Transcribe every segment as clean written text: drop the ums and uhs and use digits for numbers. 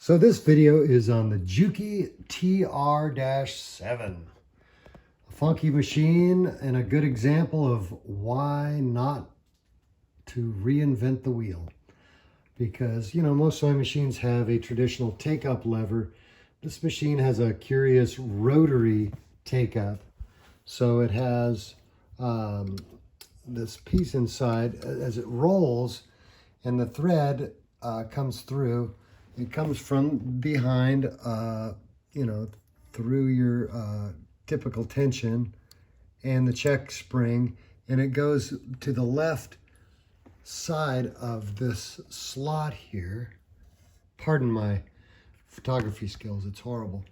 So this video is on the Juki TR-7. A funky machine and a good example of why not to reinvent the wheel. Because, you know, most sewing machines have a traditional take-up lever. This machine has a curious rotary take-up. So it has this piece inside as it rolls, and the thread comes through. It comes from behind, you know, through your typical tension and the check spring, and it goes to the left side of this slot here. Pardon my photography skills, it's horrible.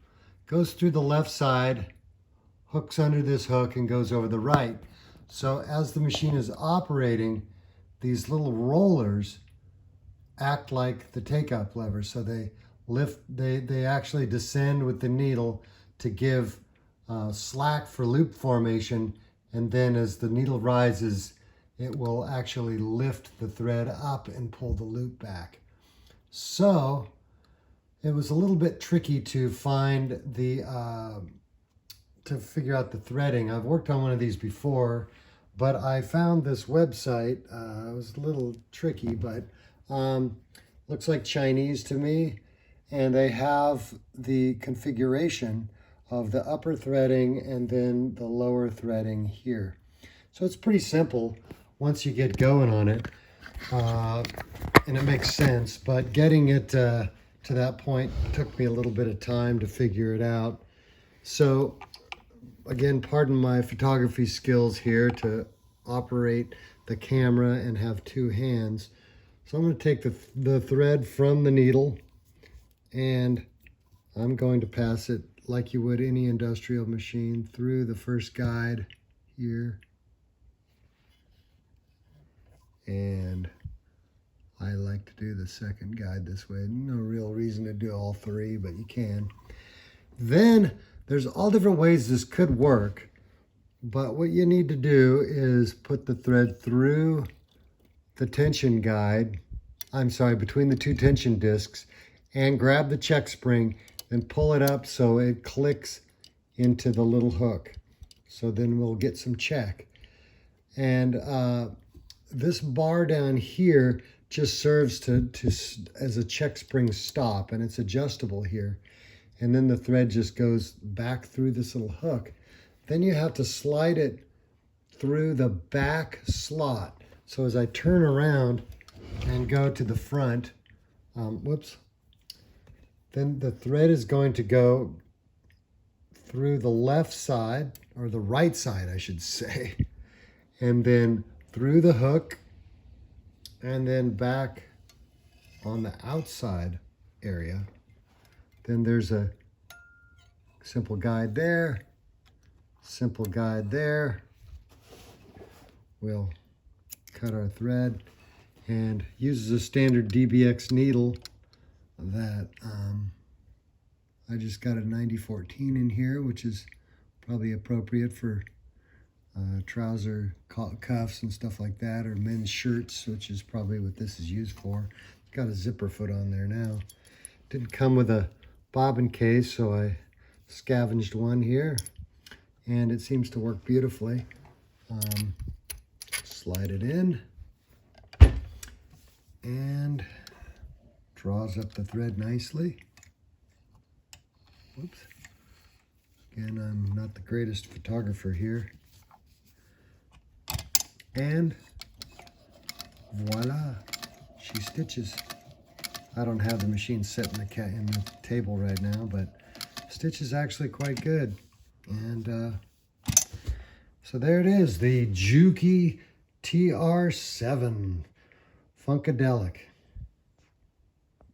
Goes through the left side, hooks under this hook, and goes over the right. So as the machine is operating, these little rollers act like the take-up lever. So they lift, they actually descend with the needle to give slack for loop formation, and then as the needle rises, it will actually lift the thread up and pull the loop back. So it was a little bit tricky to find the to figure out the threading. I've worked on one of these before, but I found this website. It was a little tricky, but looks like Chinese to me, and they have the configuration of the upper threading and then the lower threading here. So it's pretty simple once you get going on it, and it makes sense, but getting it to that point took me a little bit of time to figure it out. So again, pardon my photography skills here to operate the camera and have two hands. So I'm going to take the thread from the needle, and I'm going to pass it like you would any industrial machine through the first guide here. And I like to do the second guide this way. No real reason to do all three, but you can. Then there's all different ways this could work, but what you need to do is put the thread through the tension guide, between the two tension discs, and grab the check spring and pull it up so it clicks into the little hook. So then we'll get some check. And this bar down here just serves as a check spring stop, and it's adjustable here. And then the thread just goes back through this little hook. Then you have to slide it through the back slot. So as I turn around and go to the front, then the thread is going to go through the left side, or the right side, I should say, and then through the hook, and then back on the outside area. Then there's a simple guide there, simple guide there. We'll cut our thread, and uses a standard DBX needle that I just got a 9014 in here, which is probably appropriate for trouser cuffs and stuff like that, or men's shirts, which is probably what this is used for. It's got a zipper foot on there now. Didn't come with a bobbin case, so I scavenged one here, and it seems to work beautifully. Slide it in and draws up the thread nicely. Whoops. Again, I'm not the greatest photographer here. And voila, she stitches. I don't have the machine set in the table right now, but stitches actually quite good. And so there it is, the Juki TR-7 Funkadelic.